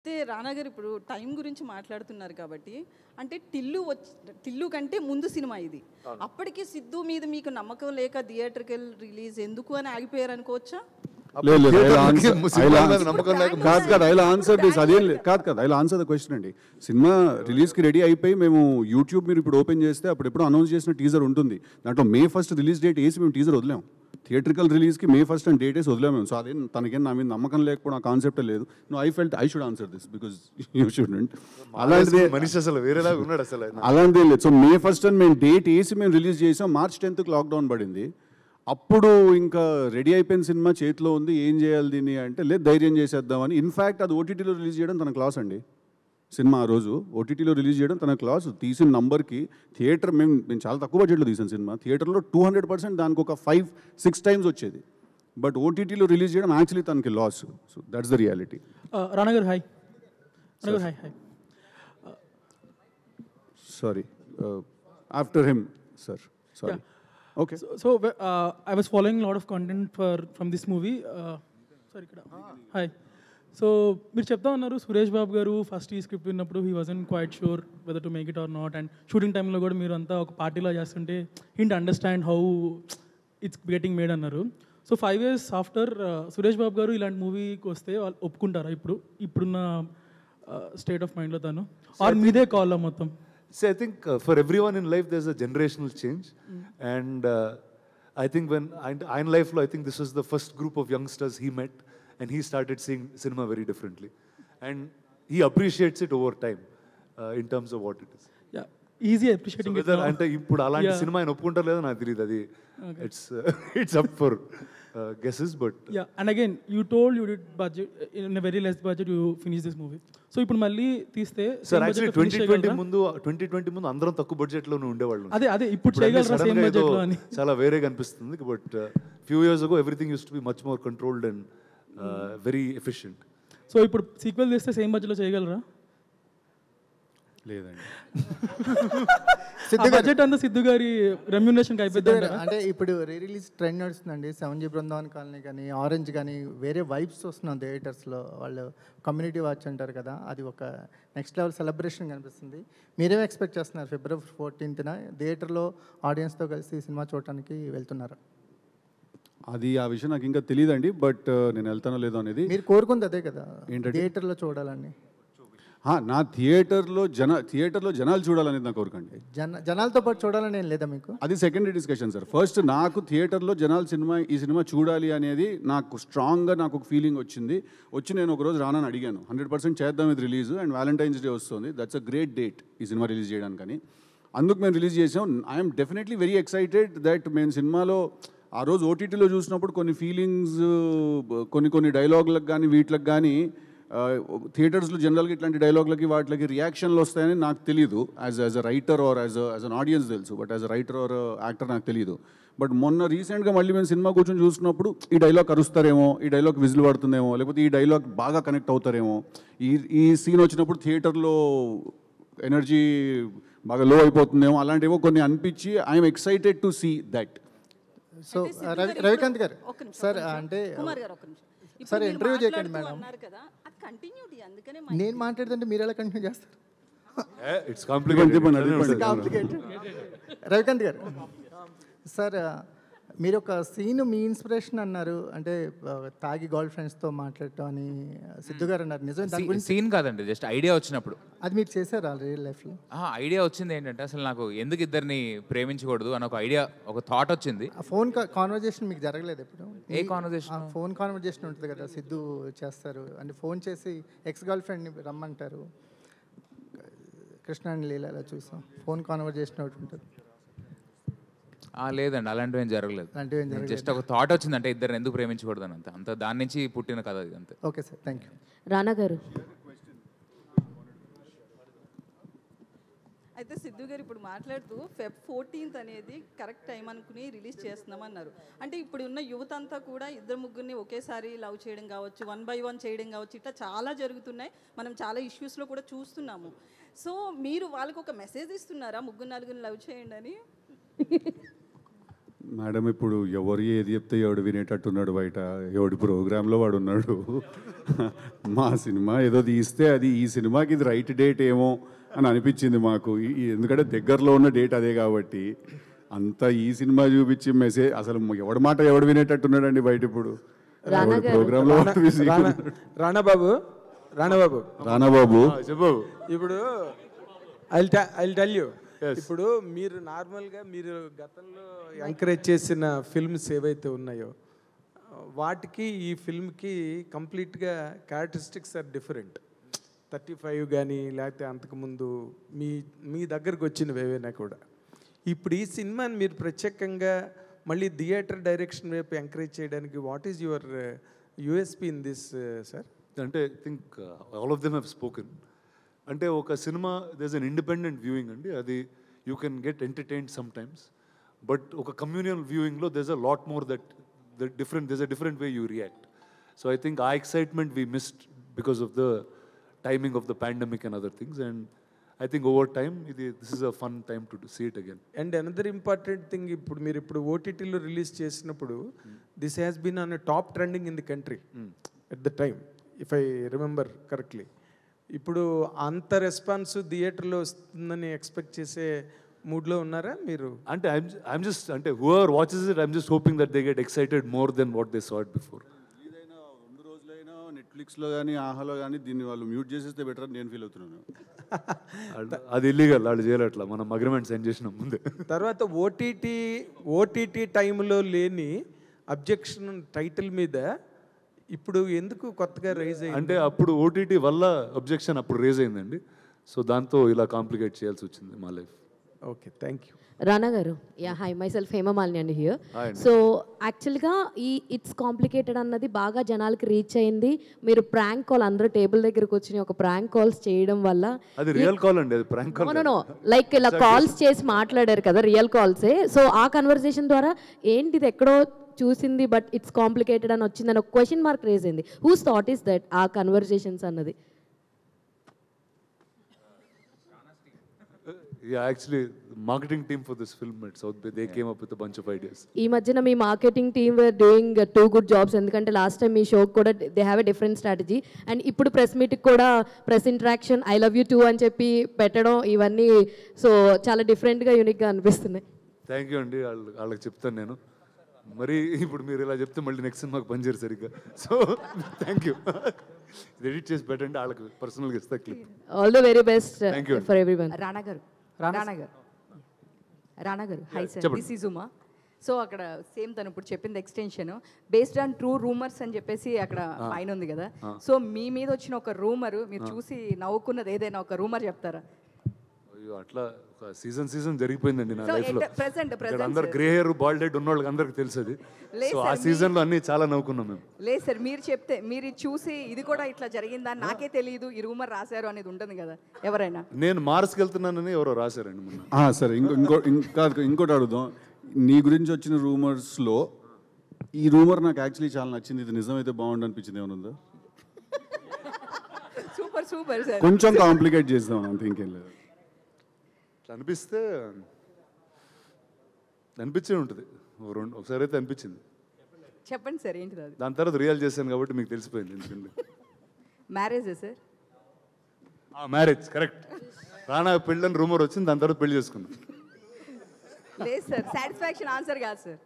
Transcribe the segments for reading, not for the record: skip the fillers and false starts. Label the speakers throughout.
Speaker 1: అయితే రానా గారు ఇప్పుడు టైం గురించి మాట్లాడుతున్నారు కాబట్టి అంటే టిల్లు కంటే ముందు సినిమా ఇది. అప్పటికి సిద్ధు మీద మీకు నమ్మకం లేక థియేటర్‌కెళ్ళి రిలీజ్ ఎందుకు అని ఆగిపోయారు అనుకోవచ్చా?
Speaker 2: లేదు లేదు
Speaker 3: థియేటర్
Speaker 2: ఐ
Speaker 3: కి సినిమా మీద నమ్మకం లేక
Speaker 2: కాదు కాదు ఐ ఆన్సర్ దిస్ అదేం లేదు కాదు ఐ ఆన్సర్ ద క్వశ్చన్ అండి. సినిమా రిలీజ్కి రెడీ అయిపోయి మేము యూట్యూబ్ మీరు ఇప్పుడు ఓపెన్ చేస్తే అప్పుడు ఎప్పుడు అనౌన్స్ చేసిన టీజర్ ఉంటుంది. దాంట్లో May 1 రిలీజ్ డేట్ వేసి మేము టీజర్ వదిలాం. థియేట్రికల్ రిలీజ్కి May 1 అని డేట్ వేసి వదిలాం మేము. సో అదే తనకేం నా మీద నమ్మకం లేకపోవడం ఆ కాన్సెప్టే లేదు. No I felt I should answer this because you shouldn't. అలాంటిదే
Speaker 3: మనిషి అసలు వేరేలాగా ఉన్నాడు అసలు ఆయన.
Speaker 2: అలాంటిదే లేదు. సో May 1 అని మేము డేట్ వేసి మేము రిలీజ్ చేసాం. March 10th లాక్డౌన్ పడింది. అప్పుడు ఇంకా రెడీ అయిపోయిన సినిమా చేతిలో ఉంది, ఏం చేయాలి దీన్ని అంటే లేదు ధైర్యం చేసేద్దామని. ఇన్ఫ్యాక్ట్ అది ఓటీటీలో రిలీజ్ చేయడం తన క్లాస్ అండి. సినిమా ఆ రోజు ఓటీటీలో రిలీజ్ చేయడం తన క్లాస్. తీసిన నంబర్కి థియేటర్ మేము చాలా తక్కువ బడ్జెట్లో తీసిన సినిమా థియేటర్లో 200% దానికి ఒక 5-6 టైమ్స్ వచ్చేది. బట్ ఓటీటీలో రిలీజ్ చేయడం యాక్చువల్లీ తనకి loss. So that's the reality.
Speaker 4: Rana గారు హాయ్. రానా గారు hi hi.
Speaker 2: Sorry after him sir sorry. Okay.
Speaker 4: So I was following a lot of content from this movie. Sorry, hi. So మీరు చెప్తా ఉన్నారు సురేష్ బాబు గారు first ఈ script విన్నప్పుడు he wasn't quiet sure whether to make it or not. And shooting టైంలో కూడా మీరు అంతా ఒక పార్టీలో చేస్తుంటే hint understand how it's getting made అన్నారు. So 5 years after Suresh Babu గారు ఇలాంటి మూవీకి వస్తే వాళ్ళు ఒప్పుకుంటారా ఇప్పుడున్న స్టేట్ ఆఫ్ మైండ్లో తను ఆర్ మీదే కాల్ మొత్తం?
Speaker 3: See, I think for everyone in life, there's a generational change. And I think when in life, I think this was the first group of youngsters he met, and he started seeing cinema very differently. And he appreciates it over time in terms of what it is.
Speaker 4: Yeah, easy appreciating it now.
Speaker 3: అంటే ఇప్పుడు అలాంటి cinema ఆయన ఒప్పుకుంటారు లేదో నాకు తెలియదు. అది it's up for guesses, but
Speaker 4: yeah. And again, you told you did budget in a very less budget you finished this movie. So ఇప్పుడు మళ్ళీ తీస్తే
Speaker 3: సార్ యాక్చువల్లీ 2020 ముందు అందరం తక్కువ బడ్జెట్ లోనే ఉండేవాళ్ళు.
Speaker 4: అదే ఇప్పుడు చేయగలరా సేమ్ బడ్జెట్ లో అని
Speaker 3: చాలా వేరేగా అనిపిస్తుంది. But few years ago everything use to be much more controlled and very efficient.
Speaker 4: So ఇప్పుడు సీక్వెల్ చేస్తే సేమ్ బడ్జెట్ లో చేయగలరా?
Speaker 2: లేదండి.
Speaker 4: బడ్జెట్ అంతా సిద్ధు గారి రెమ్యూనరేషన్కి అయిపోయింది
Speaker 5: అంటే ఇప్పుడు రీ రిలీజ్ ట్రెండ్ నడుస్తుందండి. 7G బృందావన్ కాలనీ కానీ ఆరెంజ్ కానీ వేరే వైబ్స్ వస్తున్నాం థియేటర్స్లో. వాళ్ళు కమ్యూనిటీ వాచ్ అంటారు కదా, అది ఒక నెక్స్ట్ లెవెల్ సెలబ్రేషన్ కనిపిస్తుంది. మీరేం ఎక్స్పెక్ట్ చేస్తున్నారు? February 14th థియేటర్లో ఆడియన్స్తో కలిసి సినిమా చూడటానికి వెళ్తున్నారు.
Speaker 2: అది ఆ విషయం నాకు ఇంకా తెలియదండి. బట్ నేను వెళ్తానో లేదో అనేది
Speaker 5: మీరు కోరుకుంది అదే కదా,
Speaker 2: ఏంటంటే
Speaker 5: థియేటర్లో చూడాలని.
Speaker 2: నా థియేటర్లో జనాలు చూడాలనేది నా కోరికండి.
Speaker 5: జనాలతో పాటు చూడాలని ఏం లేదా మీకు?
Speaker 2: అది సెకండరీ డిస్కషన్ సార్. ఫస్ట్ నాకు థియేటర్లో ఈ సినిమా చూడాలి అనేది నాకు స్ట్రాంగ్గా నాకు ఒక ఫీలింగ్ వచ్చింది. నేను ఒకరోజు రానాని అడిగాను 100% చేద్దాం ఇది రిలీజ్, అండ్ వ్యాలంటైన్స్ డే వస్తుంది, దట్స్ అ గ్రేట్ డేట్ ఈ సినిమా రిలీజ్ చేయడానికని. అందుకు మేము రిలీజ్ చేసాం. I'm definitely very excited that మేము సినిమాలో ఆ రోజు ఓటీటీలో చూసినప్పుడు కొన్ని ఫీలింగ్స్ కొన్ని డైలాగులకు కానీ వీటికి కానీ థియేటర్స్లో జనరల్గా ఇట్లాంటి డైలాగులకి వాటికి రియాక్షన్లు వస్తాయని నాకు తెలియదు. As a writer or as an audience తెలుసు, but as a writer or actor నాకు తెలియదు. బట్ మొన్న రీసెంట్గా మళ్ళీ మేము సినిమా కూర్చొని చూసినప్పుడు ఈ డైలాగ్ అరుస్తారేమో, ఈ డైలాగ్ విజిల్ పడుతుందేమో, లేకపోతే ఈ డైలాగ్ బాగా కనెక్ట్ అవుతారేమో, ఈ సీన్ వచ్చినప్పుడు థియేటర్లో ఎనర్జీ బాగా లో అయిపోతుందేమో, అలాంటివో కొన్ని అనిపించి I'm excited to see that.
Speaker 5: So Ravikanth గారు సార్ అంటే సార్ ఇంటర్వ్యూ చేయకండి మేడం. నేను మాట్లాడుతుంటే మీరు ఎలా కంటిన్యూ చేస్తారు?
Speaker 3: It's complicated.
Speaker 5: రవికాంత్ గారు సార్, మీరు ఒక సీన్ మీ ఇన్స్పిరేషన్ అన్నారు, అంటే తాగి గర్ల్ ఫ్రెండ్స్తో మాట్లాడటం అని సిద్ధు గారు అన్నారు. నిజం
Speaker 6: సీన్ కాదండి, జస్ట్ ఐడియా వచ్చినప్పుడు.
Speaker 5: అది మీరు చేశారా రియల్ లైఫ్లో?
Speaker 6: ఐడియా వచ్చింది ఏంటంటే అసలు నాకు ఎందుకు ఇద్దరిని ప్రేమించకూడదు అని ఒక ఐడియా, ఒక థాట్ వచ్చింది.
Speaker 5: ఫోన్ కాన్వర్జేషన్ మీకు జరగలేదు ఎప్పుడు?
Speaker 6: ఏ కాన్వర్జేషన్?
Speaker 5: ఫోన్ కాన్వర్జేషన్ ఉంటుంది కదా, సిద్ధు చేస్తారు అంటే ఫోన్ చేసి ఎక్స్ గర్ల్ ఫ్రెండ్ని రమ్మంటారు. కృష్ణ అండ్ లీలలో చూసాం, ఫోన్ కాన్వర్జేషన్ ఒకటి ఉంటుంది.
Speaker 6: లేదండి, అలాంటివి ఏం జరగలేదు. జస్ట్ ఒక థాట్ వచ్చింది, అంటే ఇద్దరు ఎందుకు ప్రేమించకూడదు అని. అంత దాని నుంచి పుట్టిన కథ ఇది, అంతే.
Speaker 5: Okay sir, thank you.
Speaker 7: రానా గారు
Speaker 1: అయితే సిద్ధు గారు ఇప్పుడు మాట్లాడుతూ Feb 14th అనేది కరెక్ట్ టైం అనుకుని రిలీజ్ చేస్తున్నామన్నారు. అంటే ఇప్పుడు ఉన్న యువత అంతా కూడా ఇద్దరు ముగ్గురిని ఒకేసారి లవ్ చేయడం కావచ్చు, 1 by 1 చేయడం కావచ్చు, ఇట్లా చాలా జరుగుతున్నాయి. మనం చాలా ఇష్యూస్లో కూడా చూస్తున్నాము. సో మీరు వాళ్ళకి ఒక మెసేజ్ ఇస్తున్నారా, 3-4 లవ్ చేయండి అని?
Speaker 2: మేడం ఇప్పుడు ఎవరు ఏది చెప్తే ఎవడు వినేటట్టున్నాడు బయట, ఎవడి ప్రోగ్రాంలో వాడు ఉన్నాడు. మా సినిమా ఏదో తీస్తే అది ఈ సినిమాకి ఇది రైట్ డేట్ ఏమో అని అనిపించింది మాకు. ఎందుకంటే దగ్గరలో ఉన్న డేట్ అదే కాబట్టి అంతా ఈ సినిమా చూపించి మెసేజ్ అసలు ఎవడి మాట ఎవడు వినేటట్టున్నాడండి బయట ఇప్పుడు ప్రోగ్రాంలో.
Speaker 7: రాణాబాబు ఇప్పుడు ఐ టెల్ యూ, ఇప్పుడు మీరు నార్మల్గా మీరు గతంలో ఎంకరేజ్ చేసిన ఫిల్మ్స్ ఏవైతే ఉన్నాయో వాటికి ఈ ఫిల్మ్కి కంప్లీట్గా క్యారెక్టరిస్టిక్స్ ఆర్ డిఫరెంట్. 35 కానీ లేకపోతే అంతకుముందు మీ దగ్గరకు వచ్చినవి ఏవైనా కూడా. ఇప్పుడు ఈ సినిమాని మీరు ప్రత్యేకంగా మళ్ళీ థియేటర్ డైరెక్షన్ వైపు ఎంకరేజ్ చేయడానికి what is your USP in this sir?
Speaker 3: అంటే I think all of them have spoken. అంటే ఒక cinema does an independent viewing అండి, అది you can get entertained sometimes. But ఒక కమ్యూనియల్ వ్యూయింగ్లో does a lot more that there's a different way you react. So I think our excitement we missed because of the timing of the pandemic and other things, and I think over time this is a fun time to see it again.
Speaker 7: And another important thing, ఇప్పుడు మీరు ఇప్పుడు ఓటీటీలో release చేసినప్పుడు this has been on top trending in the country at the time, if I remember correctly. ఇప్పుడు అంత response థియేటర్లో వస్తుందని expect చేసే మూడ్లో ఉన్నారా మీరు?
Speaker 3: అంటే I'm just అంటే whoever watches it, I'm just hoping that they get excited more than what they saw it before.
Speaker 2: ఏదైనా 2 రోజులైనా నెట్ఫ్లిక్స్లో కానీ ఆహాలో కానీ దీన్ని వాళ్ళు మ్యూట్ చేసేస్తే బెటర్ అని నేను ఫీల్ అవుతున్నాను.
Speaker 3: అది ఇల్లీగల్, వాళ్ళు చేయలేట్లా, మనం అగ్రిమెంట్ సైన్ చేసిన ముందే.
Speaker 7: తర్వాత ఓటీటీ టైంలో లేని అబ్జెక్షన్ టైటిల్ మీద ఇప్పుడు ఎందుకు కొత్తగా రైజ్ అయ్యింది?
Speaker 3: అంటే అప్పుడు ఓటీటీ వల్ల అబ్జెక్షన్ అప్పుడు రేజ్ అయిందండి. సో దాంతో ఇలా కాంప్లికేట్ చేయాల్సి వచ్చింది మా life.
Speaker 7: Okay, thank you.
Speaker 8: Rana garu, yeah, hi, myself Hema Malini here. So actually it's complicated అన్నది బాగా జనాలకి రీచ్ అయింది. మీరు ప్రాంక్ కాల్ అందరూ టేబుల్ దగ్గరకు వచ్చి ఒక ప్రాంక్ కాల్స్ చేయడం వల్ల
Speaker 3: అది రియల్ కాల్ అండి, అది ప్రాంక్ కాల్.
Speaker 8: నో లైక్ ఇలా కాల్స్ చేసి మాట్లాడారు కదా, రియల్ కాల్సే. సో ఆ కన్వర్సేషన్ ద్వారా ఏంటిది ఎక్కడో చూసింది బట్ ఇట్స్ కాంప్లికేటెడ్ అని వచ్చిందని ఒక క్వశ్చన్ మార్క్ రేజ్ అయింది. హూస్ థాట్ ఈస్ దట్ ఆ కన్వర్సేషన్స్ అన్నది?
Speaker 3: Yeah, actually, marketing team for this film at South Bay, they came up with a bunch of ideas.
Speaker 8: ఈ మధ్యన మీ marketing team were doing 2 good jobs. ఎందుకంటే last time మీ show కూడా they have a different strategy. And ఇప్పుడు press మీట్కి కూడా press interaction I love you too అని చెప్పి పెట్టడం, ఇవన్నీ సో చాలా డిఫరెంట్గా యూనిక్గా అనిపిస్తున్నాయి.
Speaker 3: థ్యాంక్ యూ అండి, వాళ్ళకి చెప్తాను నేను. మరి ఇప్పుడు మీరు ఇలా చెప్తే మళ్ళీ నెక్స్ట్ సినిమాకి పనిచేయరు సరిగ్గా. So thank you. ఎడిట్ చేసి పెట్టండి, వాళ్ళకి పర్సనల్గా ఇస్తా clip.
Speaker 8: All the very best for everyone.
Speaker 9: Rana garu hi sir, this is Uma. So అక్కడ సేమ్ తను ఇప్పుడు చెప్పింది extension based on true rumours అని చెప్పేసి అక్కడ పైన ఉంది కదా. సో మీ మీద వచ్చిన ఒక రూమర్ మీరు చూసి నవ్వుకున్నది ఏదైనా ఒక రూమర్ చెప్తారా?
Speaker 3: అయ్యో, అట్లా ఒక సీజన్ జరిగిపోయిందండి నా లైఫ్లో.
Speaker 9: ప్రెసెంట్
Speaker 3: అందరు గ్రే హెయిర్ బాల్డ్ హెడ్ ఉన్న వాళ్ళకి అందరికి తెలుసు. సో ఆ సీజన్లో అన్ని చాలా నవ్వుకున్నాం మేము.
Speaker 9: లేదు సార్, మీరు చెప్తే మీరు చూసి ఇది కూడా ఇట్లా జరిగిందా నాకే తెలియదు ఈ రూమర్ రాశారు అనేది ఉంటుంది కదా ఎవరైనా.
Speaker 3: నేను మార్స్కి వెళ్తున్నానని ఎవరో రాశారండి మొన్న.
Speaker 2: సరే, ఇంకోటి అడుగుదాం. నీ గురించి వచ్చిన రూమర్స్లో ఈ రూమర్ నాకు యాక్చువల్లీ చాలా నచ్చింది, ఇది నిజమైతే బాగుండు అనిపించింది ఏమైనా ఉందా?
Speaker 9: Super super sir.
Speaker 2: కొంచెం కాంప్లికేట్ చేద్దాం అంతే, ఇంకేం లేదు.
Speaker 3: అనిపిస్తే అనిపించే ఉంటుంది, ఒకసారి అయితే అనిపించింది.
Speaker 9: చెప్పండి సార్ ఏంటిది అది?
Speaker 3: దాని తర్వాత రియల్ చేశాను కాబట్టి మీకు తెలిసిపోయింది. ఎందుకంటే
Speaker 9: మ్యారేజే సార్?
Speaker 3: Marriage correct. రానా పెళ్ళని రూమర్ వచ్చింది, దాని తర్వాత పెళ్లి చేసుకున్నాం.
Speaker 9: లేదు సార్, సాటిస్ఫాక్షన్ ఆన్సర్ కాదు sir.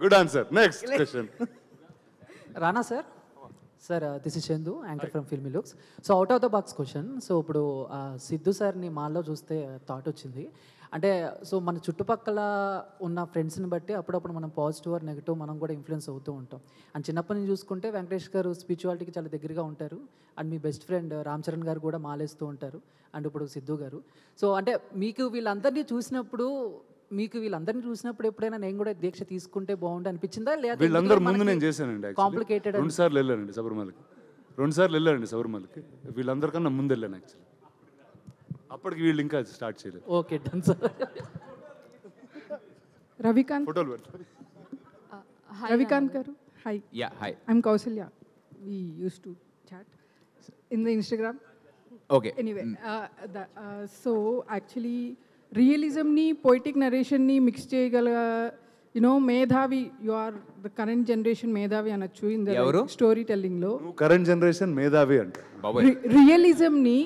Speaker 3: Good answer. Next question.
Speaker 10: Rana sir. Sir this is Chandu, anchor from filmy looks. So out of the box question. So ఇప్పుడు సిద్ధు సార్ని మాల్లో చూస్తే థాట్ వచ్చింది, అంటే సో మన చుట్టుపక్కల ఉన్న ఫ్రెండ్స్ని బట్టి అప్పుడప్పుడు మనం పాజిటివ్ ఆర్ నెగిటివ్ మనం కూడా ఇన్ఫ్లుయెన్స్ అవుతూ ఉంటాం. అండ్ చిన్నప్పటి నుంచి చూసుకుంటే వెంకటేష్ గారు స్పిరిచువాలిటీకి చాలా దగ్గరగా ఉంటారు. And me best friend Ram Charan గారు కూడా మాలేస్తూ ఉంటారు. అండ్ ఇప్పుడు సిద్ధు గారు. సో అంటే మీకు వీళ్ళందరినీ చూసినప్పుడు ఎప్పుడైనా నేను కూడా దీక్ష తీసుకుంటే బాగుండు అనిపించిందా? లేదా
Speaker 3: వీళ్ళందరూ ముందు నేను చేశానండి.
Speaker 10: కాంప్లికేటెడ్
Speaker 3: 2 సార్లు వెళ్ళానండి శబరిమలకి. వీళ్ళందరికన్నా ముందు వెళ్ళాను యాక్చువల్లీ. అప్పటికి వీళ్ళు ఇంకా స్టార్ట్ చేయలేదు.
Speaker 10: Okay done sir.
Speaker 11: రవికాంత్
Speaker 3: ఫోటోలు పెట్టు.
Speaker 11: Ravikanth garu hi.
Speaker 6: Yeah hi,
Speaker 11: I'm Kausalya. We use to chat in the Instagram.
Speaker 6: Okay.
Speaker 11: Anyway, so actually రియలిజంని పొయిటిక్ నరేషన్ని మిక్స్ చేయగల మేధావి, you are the current generation మేధావి అనొచ్చు ఇన్ ద
Speaker 6: ఎవరు?
Speaker 11: స్టోరీ టెల్లింగ్లో.
Speaker 3: కరెంట్ జనరేషన్ మేధావి అంటే
Speaker 11: రియలిజంని